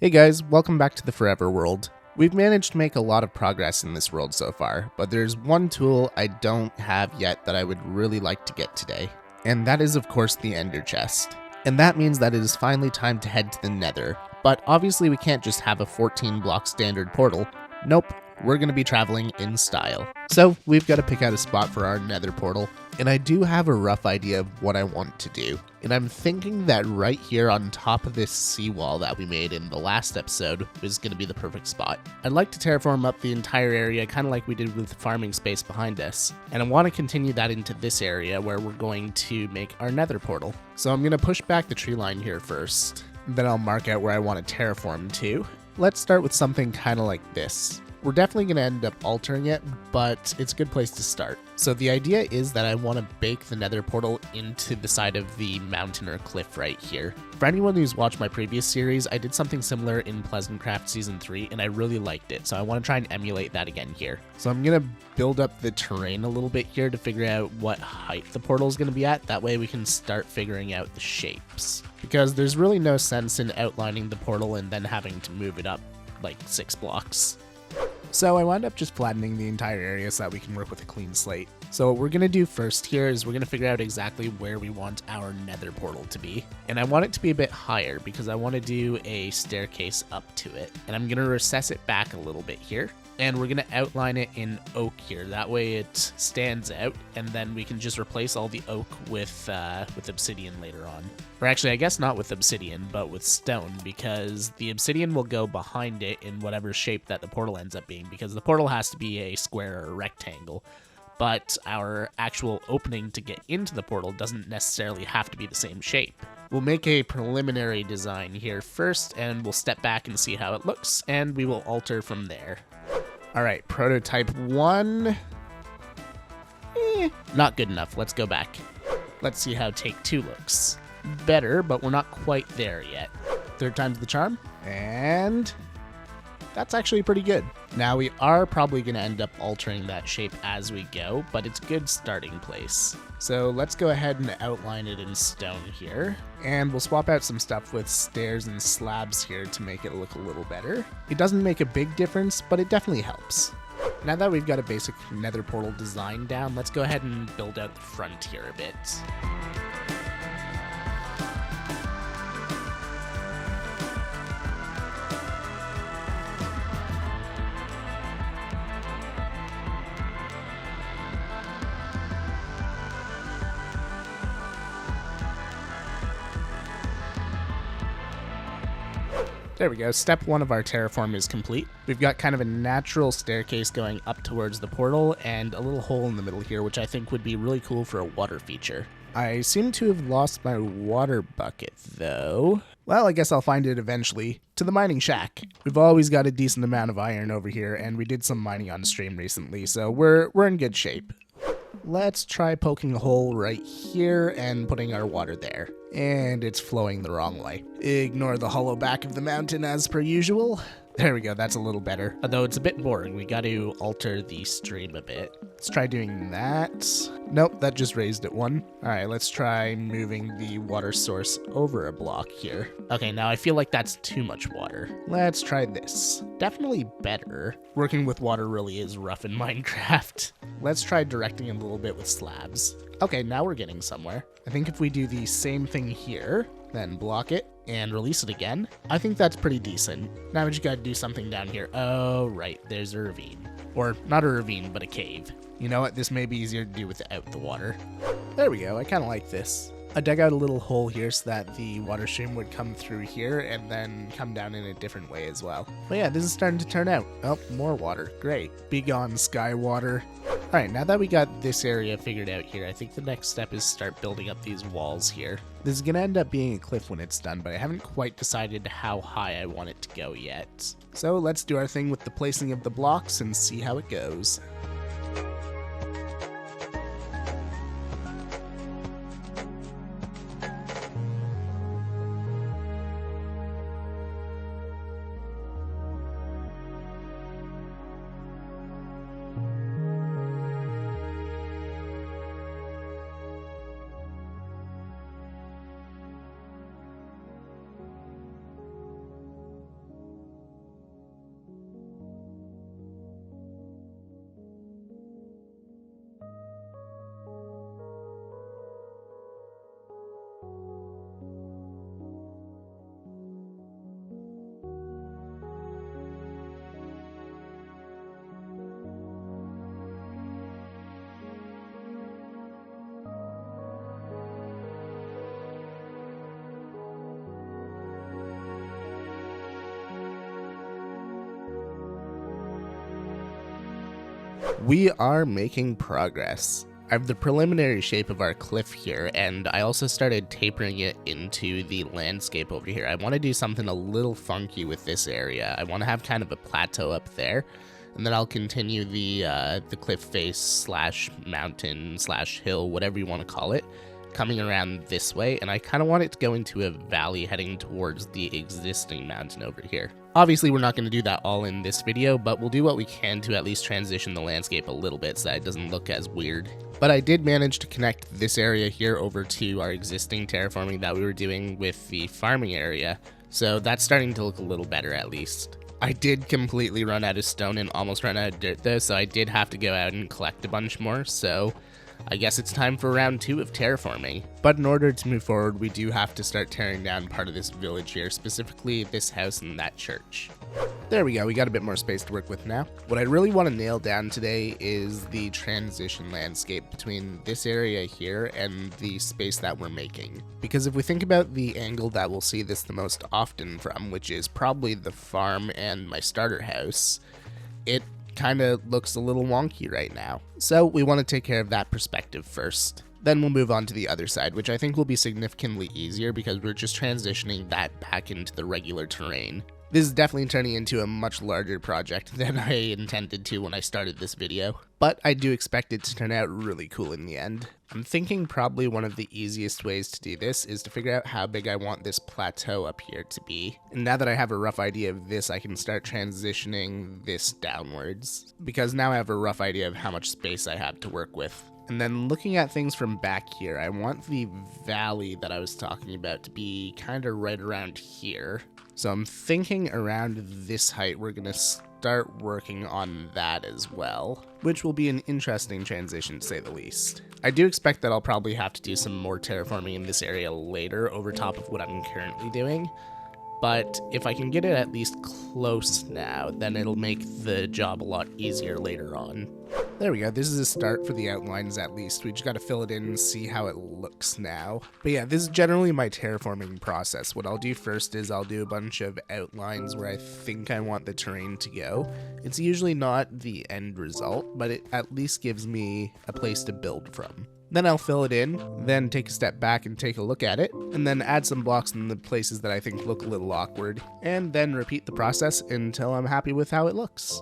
Hey guys, welcome back to the Forever World. We've managed to make a lot of progress in this world so far, but there's one tool I don't have yet that I would really like to get today. And that is of course the Ender Chest. And that means that it is finally time to head to the Nether. But obviously we can't just have a 14 block standard portal. Nope, we're going to be traveling in style. So we've got to pick out a spot for our Nether portal. And I do have a rough idea of what I want to do. And I'm thinking that right here on top of this seawall that we made in the last episode is going to be the perfect spot. I'd like to terraform up the entire area kind of like we did with the farming space behind us. And I want to continue that into this area where we're going to make our Nether portal. So I'm going to push back the tree line here first. Then I'll mark out where I want to terraform to. Let's start with something kind of like this. We're definitely going to end up altering it, but it's a good place to start. So the idea is that I want to bake the Nether portal into the side of the mountain or cliff right here. For anyone who's watched my previous series, I did something similar in Pleasantcraft Season 3, and I really liked it, so I want to try and emulate that again here. So I'm going to build up the terrain a little bit here to figure out what height the portal is going to be at. That way we can start figuring out the shapes. Because there's really no sense in outlining the portal and then having to move it up like 6 blocks. So I wound up just flattening the entire area so that we can work with a clean slate. So what we're going to do first here is we're going to figure out exactly where we want our Nether portal to be. And I want it to be a bit higher because I want to do a staircase up to it. And I'm going to recess it back a little bit here. And we're going to outline it in oak here. That way it stands out, and then we can just replace all the oak with obsidian later on. Or actually, I guess not with obsidian, but with stone, because the obsidian will go behind it in whatever shape that the portal ends up being, because the portal has to be a square or a rectangle. But our actual opening to get into the portal doesn't necessarily have to be the same shape. We'll make a preliminary design here first, and we'll step back and see how it looks, and we will alter from there. Alright, prototype 1. Not good enough. Let's go back. Let's see how take 2 looks. Better, but we're not quite there yet. Third time's the charm, and that's actually pretty good. Now we are probably going to end up altering that shape as we go, but it's a good starting place. So let's go ahead and outline it in stone here. And we'll swap out some stuff with stairs and slabs here to make it look a little better. It doesn't make a big difference, but it definitely helps. Now that we've got a basic Nether portal design down, let's go ahead and build out the front here a bit. There we go, step 1 of our terraform is complete. We've got kind of a natural staircase going up towards the portal and a little hole in the middle here, which I think would be really cool for a water feature. I seem to have lost my water bucket though. Well, I guess I'll find it eventually. To the mining shack. We've always got a decent amount of iron over here, and we did some mining on stream recently, so we're in good shape. Let's try poking a hole right here and putting our water there. And it's flowing the wrong way. Ignore the hollow back of the mountain as per usual. There we go, that's a little better. Although it's a bit boring, we got to alter the stream a bit. Let's try doing that. Nope, that just raised it 1. Alright, let's try moving the water source over a block here. Okay, now I feel like that's too much water. Let's try this. Definitely better. Working with water really is rough in Minecraft. Let's try directing a little bit with slabs. Okay, now we're getting somewhere. I think if we do the same thing here, then block it, and release it again, I think that's pretty decent. Now we just gotta do something down here. Oh, right, there's a ravine. Or, not a ravine, but a cave. You know what, this may be easier to do without the water. There we go, I kinda like this. I dug out a little hole here so that the water stream would come through here and then come down in a different way as well. But yeah, this is starting to turn out. Oh, more water. Great. Be gone, sky water. Alright, now that we got this area figured out here, I think the next step is start building up these walls here. This is going to end up being a cliff when it's done, but I haven't quite decided how high I want it to go yet. So let's do our thing with the placing of the blocks and see how it goes. We are making progress. I have the preliminary shape of our cliff here, and I also started tapering it into the landscape over here. I want to do something a little funky with this area. I want to have kind of a plateau up there, and then I'll continue the cliff face slash mountain slash hill, whatever you want to call it, coming around this way, and I kind of want it to go into a valley heading towards the existing mountain over here. Obviously, we're not going to do that all in this video, but we'll do what we can to at least transition the landscape a little bit so that it doesn't look as weird. But I did manage to connect this area here over to our existing terraforming that we were doing with the farming area, so that's starting to look a little better at least. I did completely run out of stone and almost run out of dirt though, so I did have to go out and collect a bunch more, so I guess it's time for round 2 of terraforming. But in order to move forward, we do have to start tearing down part of this village here, specifically this house and that church. There we go, we got a bit more space to work with now. What I really want to nail down today is the transition landscape between this area here and the space that we're making. Because if we think about the angle that we'll see this the most often from, which is probably the farm and my starter house, it kind of looks a little wonky right now. So we want to take care of that perspective first. Then we'll move on to the other side, which I think will be significantly easier because we're just transitioning that back into the regular terrain. This is definitely turning into a much larger project than I intended to when I started this video, but I do expect it to turn out really cool in the end. I'm thinking probably one of the easiest ways to do this is to figure out how big I want this plateau up here to be. And now that I have a rough idea of this, I can start transitioning this downwards, because now I have a rough idea of how much space I have to work with. And then looking at things from back here, I want the valley that I was talking about to be kind of right around here. So I'm thinking around this height, we're going to start working on that as well, which will be an interesting transition to say the least. I do expect that I'll probably have to do some more terraforming in this area later over top of what I'm currently doing, but if I can get it at least close now, then it'll make the job a lot easier later on. There we go, this is a start for the outlines at least. We just gotta fill it in and see how it looks now. But yeah, this is generally my terraforming process. What I'll do first is I'll do a bunch of outlines where I think I want the terrain to go. It's usually not the end result, but it at least gives me a place to build from. Then I'll fill it in, then take a step back and take a look at it, and then add some blocks in the places that I think look a little awkward, and then repeat the process until I'm happy with how it looks.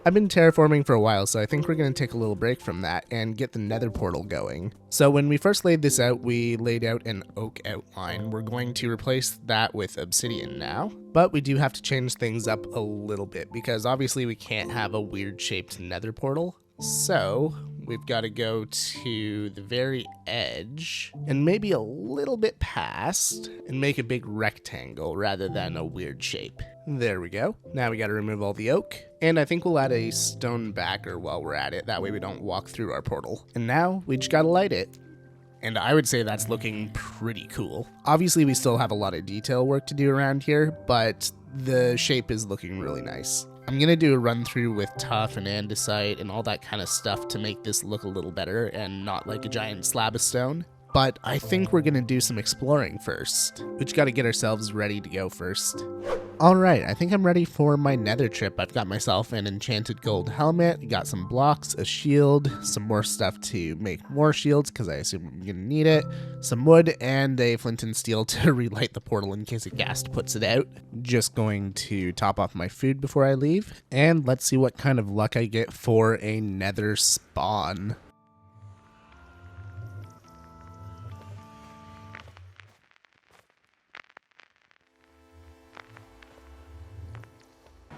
I've been terraforming for a while, so I think we're going to take a little break from that and get the Nether portal going. So when we first laid this out, we laid out an oak outline. We're going to replace that with obsidian now, but we do have to change things up a little bit because obviously we can't have a weird shaped Nether portal. So we've got to go to the very edge and maybe a little bit past and make a big rectangle rather than a weird shape. There we go. Now we got to remove all the oak, and I think we'll add a stone backer while we're at it. That way we don't walk through our portal. And now we just got to light it. And I would say that's looking pretty cool. Obviously we still have a lot of detail work to do around here, but the shape is looking really nice. I'm going to do a run through with tuff and andesite and all that kind of stuff to make this look a little better and not like a giant slab of stone. But I think we're going to do some exploring first. We just got to get ourselves ready to go first. Alright, I think I'm ready for my nether trip. I've got myself an enchanted gold helmet, got some blocks, a shield, some more stuff to make more shields because I assume I'm going to need it, some wood, and a flint and steel to relight the portal in case a ghast puts it out. Just going to top off my food before I leave, and let's see what kind of luck I get for a nether spawn.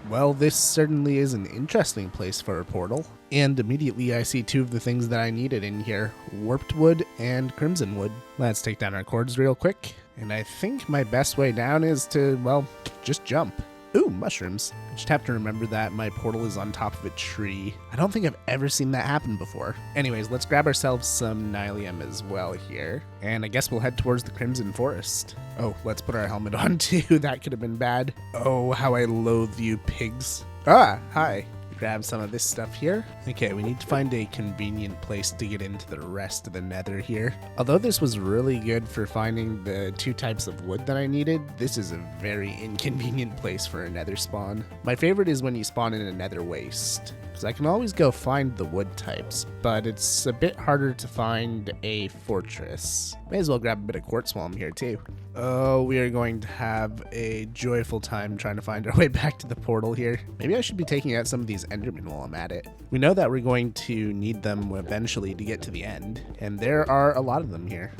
Well, this certainly is an interesting place for a portal. And immediately I see two of the things that I needed in here, warped wood and crimson wood. Let's take down our cords real quick. And I think my best way down is to, well, just jump. Ooh, mushrooms. I just have to remember that my portal is on top of a tree. I don't think I've ever seen that happen before. Anyways, let's grab ourselves some nylium as well here. And I guess we'll head towards the Crimson Forest. Oh, let's put our helmet on too. That could have been bad. Oh, how I loathe you pigs. Ah, hi. Grab some of this stuff here. Okay, we need to find a convenient place to get into the rest of the nether here. Although this was really good for finding the two types of wood that I needed, this is a very inconvenient place for a nether spawn. My favorite is when you spawn in a nether waste. because I can always go find the wood types, but it's a bit harder to find a fortress. May as well grab a bit of quartz while I'm here too. Oh, we are going to have a joyful time trying to find our way back to the portal here. Maybe I should be taking out some of these endermen while I'm at it. We know that we're going to need them eventually to get to the end, and there are a lot of them here.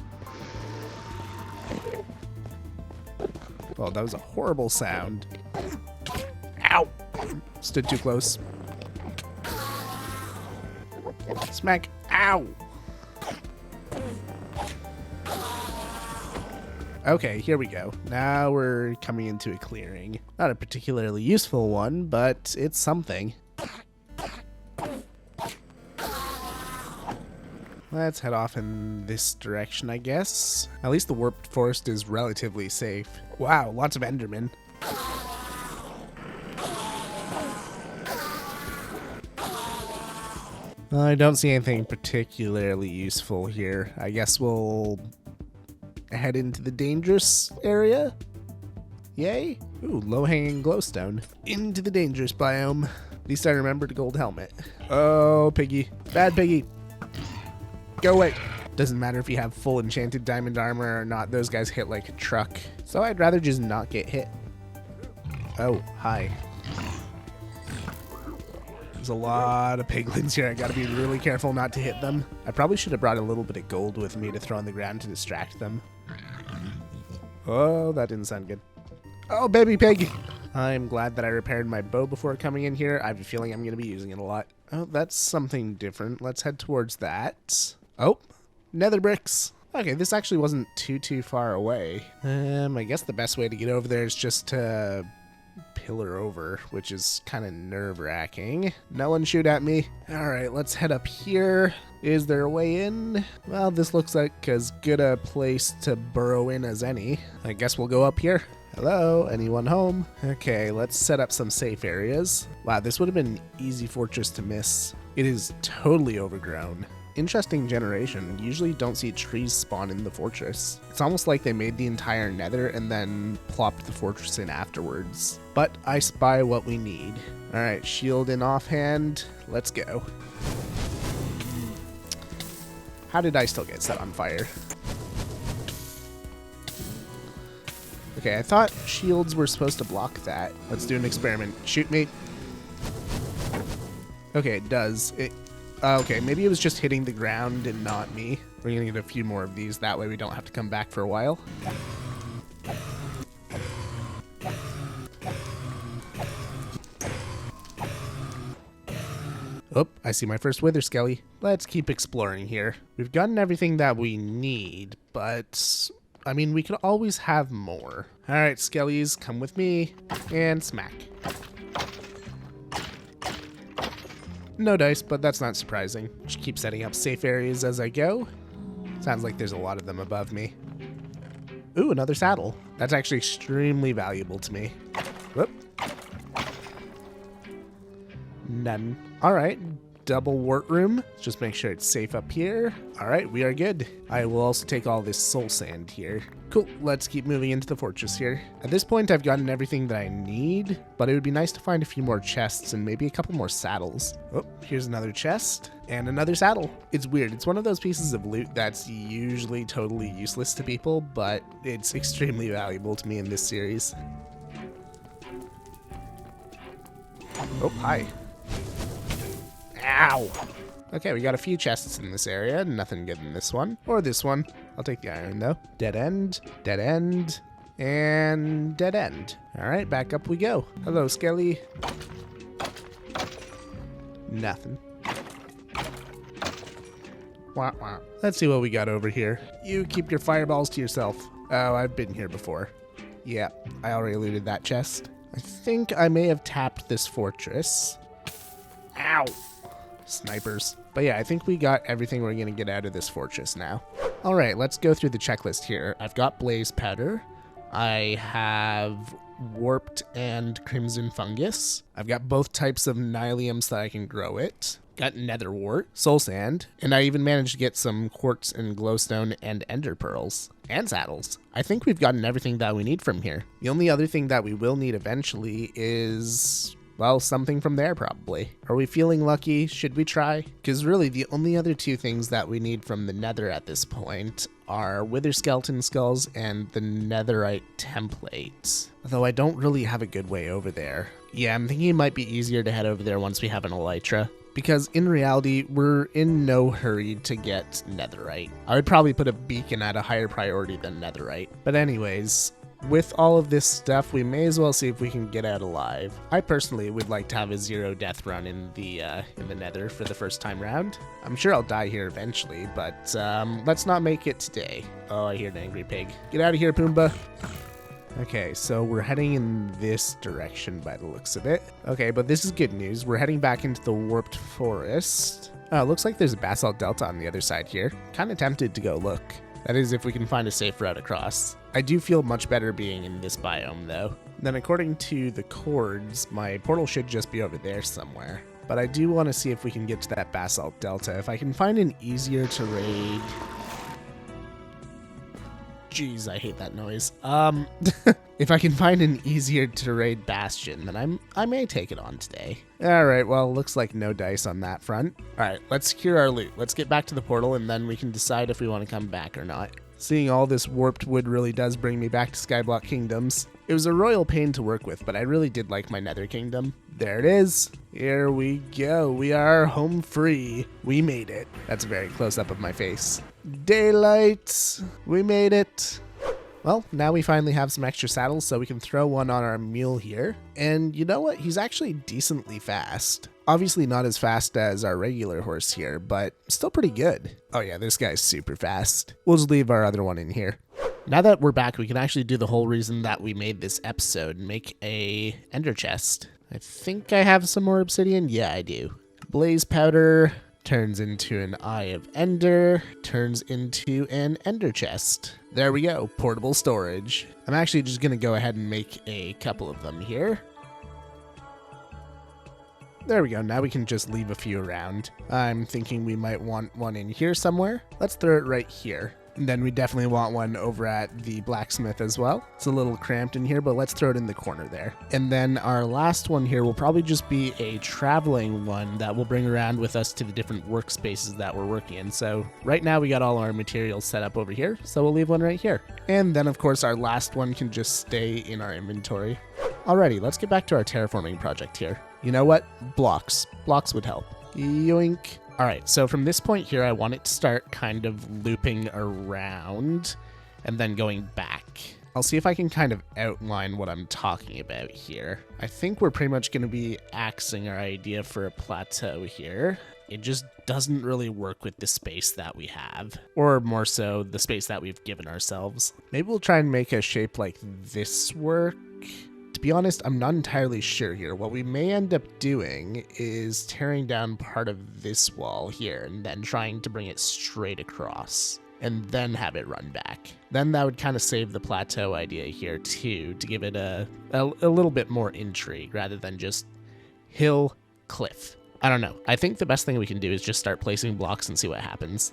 Oh, that was a horrible sound. Ow! Stood too close. Smack. Ow! Okay, here we go. Now we're coming into a clearing. Not a particularly useful one, but it's something. Let's head off in this direction, I guess. At least the warped forest is relatively safe. Wow, lots of endermen. I don't see anything particularly useful here. I guess we'll head into the dangerous area. Yay. Ooh, low-hanging glowstone. Into the dangerous biome. At least I remembered a gold helmet. Oh, piggy. Bad piggy. Go away. Doesn't matter if you have full enchanted diamond armor or not. Those guys hit like a truck. So I'd rather just not get hit. Oh, hi. There's a lot of piglins here. I gotta be really careful not to hit them. I probably should have brought a little bit of gold with me to throw on the ground to distract them. Oh, that didn't sound good. Oh, baby pig. I'm glad that I repaired my bow before coming in here. I have a feeling I'm gonna be using it a lot. Oh, that's something different. Let's head towards that. Oh, nether bricks. Okay, this actually wasn't too far away. I guess the best way to get over there is just to pillar over, which is kind of nerve-wracking. No one shoot at me. All right, let's head up here. Is there a way in? Well, this looks like as good a place to burrow in as any. I guess we'll go up here. Hello, anyone home? Okay, let's set up some safe areas. Wow, this would have been an easy fortress to miss. It is totally overgrown. Interesting generation. Usually don't see trees spawn in the fortress. It's almost like they made the entire nether and then plopped the fortress in afterwards. But I spy what we need. All right, shield in offhand. Let's go. How did I still get set on fire? Okay, I thought shields were supposed to block that. Let's do an experiment. Shoot me. Okay, it does. Okay, maybe it was just hitting the ground and not me. We're gonna get a few more of these. That way we don't have to come back for a while. Oh, I see my first wither skelly. Let's keep exploring here. We've gotten everything that we need, but I mean, we could always have more. All right, skellies, come with me and smack. No dice, but that's not surprising. Just keep setting up safe areas as I go. Sounds like there's a lot of them above me. Ooh, another saddle. That's actually extremely valuable to me. Whoop. None. All right, double wart room. Let's just make sure it's safe up here. All right, we are good. I will also take all this soul sand here. Cool, let's keep moving into the fortress here. At this point, I've gotten everything that I need, but it would be nice to find a few more chests and maybe a couple more saddles. Oh, here's another chest and another saddle. It's weird. It's one of those pieces of loot that's usually totally useless to people, but it's extremely valuable to me in this series. Oh, hi. Ow! Okay, we got a few chests in this area. Nothing good in this one. Or this one. I'll take the iron, though. Dead end, and dead end. Alright, back up we go. Hello, Skelly. Nothing. Wah, wah. Let's see what we got over here. You keep your fireballs to yourself. Oh, I've been here before. Yeah, I already looted that chest. I think I may have tapped this fortress. Ow! Snipers. But yeah, I think we got everything we're gonna get out of this fortress now. All right, let's go through the checklist here. I've got blaze powder. I have warped and crimson fungus. I've got both types of nylium so that I can grow it. Got nether wart, soul sand, and I even managed to get some quartz and glowstone and ender pearls. And saddles. I think we've gotten everything that we need from here. The only other thing that we will need eventually is well, something from there probably. Are we feeling lucky? Should we try? Because really the only other two things that we need from the Nether at this point are wither skeleton skulls and the netherite template. Although I don't really have a good way over there. Yeah, I'm thinking it might be easier to head over there once we have an elytra. Because in reality, we're in no hurry to get netherite. I would probably put a beacon at a higher priority than netherite. But anyways, with all of this stuff, we may as well see if we can get out alive. I personally would like to have a 0 death run in the Nether for the first time round. I'm sure I'll die here eventually, but let's not make it today. Oh, I hear an angry pig. Get out of here, Pumbaa. Okay, so we're heading in this direction by the looks of it. Okay, but this is good news. We're heading back into the warped forest. Oh, it looks like there's a basalt delta on the other side here. Kind of tempted to go look. That is, if we can find a safe route across. I do feel much better being in this biome, though. Then according to the cords, my portal should just be over there somewhere. But I do want to see if we can get to that basalt delta. If I can find an easier to raid... Jeez, I hate that noise. If I can find an easier to raid bastion, then I may take it on today. Alright, well, looks like no dice on that front. Alright, let's secure our loot. Let's get back to the portal, and then we can decide if we want to come back or not. Seeing all this warped wood really does bring me back to Skyblock Kingdoms. It was a royal pain to work with, but I really did like my Nether Kingdom. There it is. Here we go. We are home free. We made it. That's a very close-up of my face. Daylight. We made it. Well, now we finally have some extra saddles, so we can throw one on our mule here. And you know what? He's actually decently fast. Obviously not as fast as our regular horse here, but still pretty good. Oh yeah, this guy's super fast. We'll just leave our other one in here. Now that we're back, we can actually do the whole reason that we made this episode, make a ender chest. I think I have some more obsidian. Yeah, I do. Blaze powder turns into an eye of ender, turns into an ender chest. There we go, portable storage. I'm actually just gonna go ahead and make a couple of them here. There we go, now we can just leave a few around. I'm thinking we might want one in here somewhere. Let's throw it right here. And then we definitely want one over at the blacksmith as well. It's a little cramped in here, but let's throw it in the corner there. And then our last one here will probably just be a traveling one that we'll bring around with us to the different workspaces that we're working in. So right now we got all our materials set up over here, so we'll leave one right here. And then of course our last one can just stay in our inventory. Alrighty, let's get back to our terraforming project here. You know what? Blocks. Blocks would help. Yoink. Alright, so from this point here, I want it to start kind of looping around and then going back. I'll see if I can kind of outline what I'm talking about here. I think we're pretty much going to be axing our idea for a plateau here. It just doesn't really work with the space that we have, or more so, the space that we've given ourselves. Maybe we'll try and make a shape like this work. To be honest, I'm not entirely sure here. What we may end up doing is tearing down part of this wall here and then trying to bring it straight across and then have it run back. Then that would kind of save the plateau idea here too, to give it a little bit more intrigue rather than just hill, cliff. I don't know. I think the best thing we can do is just start placing blocks and see what happens.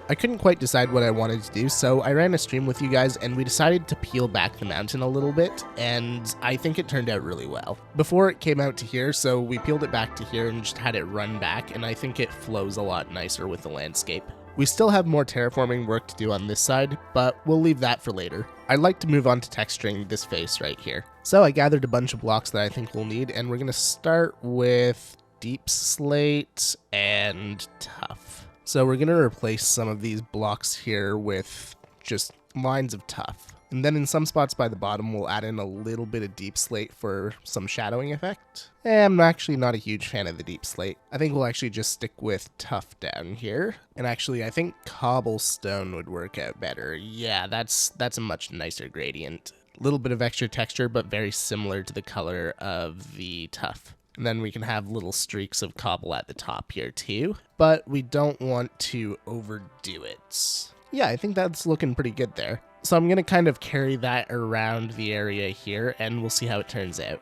I couldn't quite decide what I wanted to do, so I ran a stream with you guys and we decided to peel back the mountain a little bit, and I think it turned out really well. Before it came out to here, so we peeled it back to here and just had it run back, and I think it flows a lot nicer with the landscape. We still have more terraforming work to do on this side, but we'll leave that for later. I'd like to move on to texturing this face right here. So I gathered a bunch of blocks that I think we'll need, and we're going to start with deep slate and tough. So we're going to replace some of these blocks here with just lines of tough. And then in some spots by the bottom, we'll add in a little bit of deep slate for some shadowing effect. I'm actually not a huge fan of the deep slate. I think we'll actually just stick with tough down here. And actually, I think cobblestone would work out better. Yeah, that's a much nicer gradient. A little bit of extra texture, but very similar to the color of the tough. And then we can have little streaks of cobble at the top here too. But we don't want to overdo it. Yeah, I think that's looking pretty good there. So I'm going to kind of carry that around the area here, and we'll see how it turns out.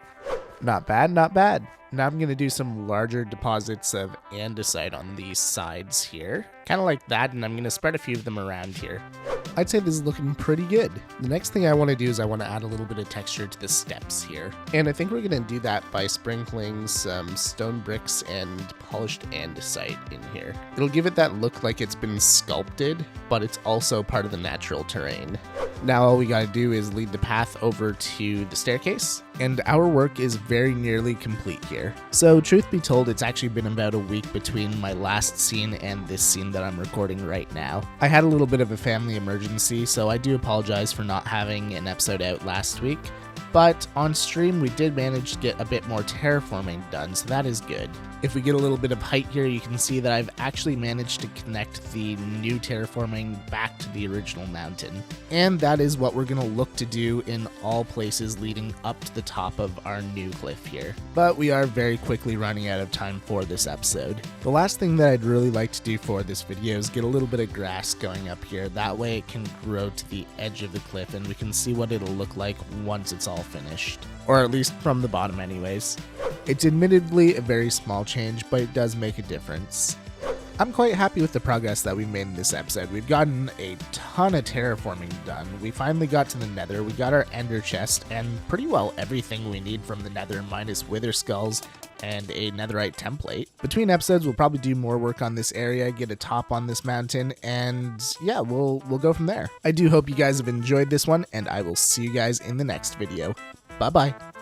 Not bad, not bad. Now I'm going to do some larger deposits of andesite on these sides here. Kind of like that, and I'm going to spread a few of them around here. I'd say this is looking pretty good. The next thing I want to do is I want to add a little bit of texture to the steps here. And I think we're going to do that by sprinkling some stone bricks and polished andesite in here. It'll give it that look like it's been sculpted, but it's also part of the natural terrain. Now all we got to do is lead the path over to the staircase, and our work is very nearly complete here. So truth be told, it's actually been about a week between my last scene and this scene that I'm recording right now. I had a little bit of a family emergency, so I do apologize for not having an episode out last week. But on stream, we did manage to get a bit more terraforming done, so that is good. If we get a little bit of height here, you can see that I've actually managed to connect the new terraforming back to the original mountain. And that is what we're going to look to do in all places leading up to the top of our new cliff here. But we are very quickly running out of time for this episode. The last thing that I'd really like to do for this video is get a little bit of grass going up here. That way it can grow to the edge of the cliff and we can see what it'll look like once it's all finished, or at least from the bottom anyways. It's admittedly a very small change, but it does make a difference. I'm quite happy with the progress that we made in this episode. We've gotten a ton of terraforming done. We finally got to the Nether, we got our ender chest, and pretty well everything we need from the Nether minus wither skulls and a netherite template. Between episodes, we'll probably do more work on this area, get a top on this mountain, and yeah, we'll go from there. I do hope you guys have enjoyed this one, and I will see you guys in the next video. Bye-bye.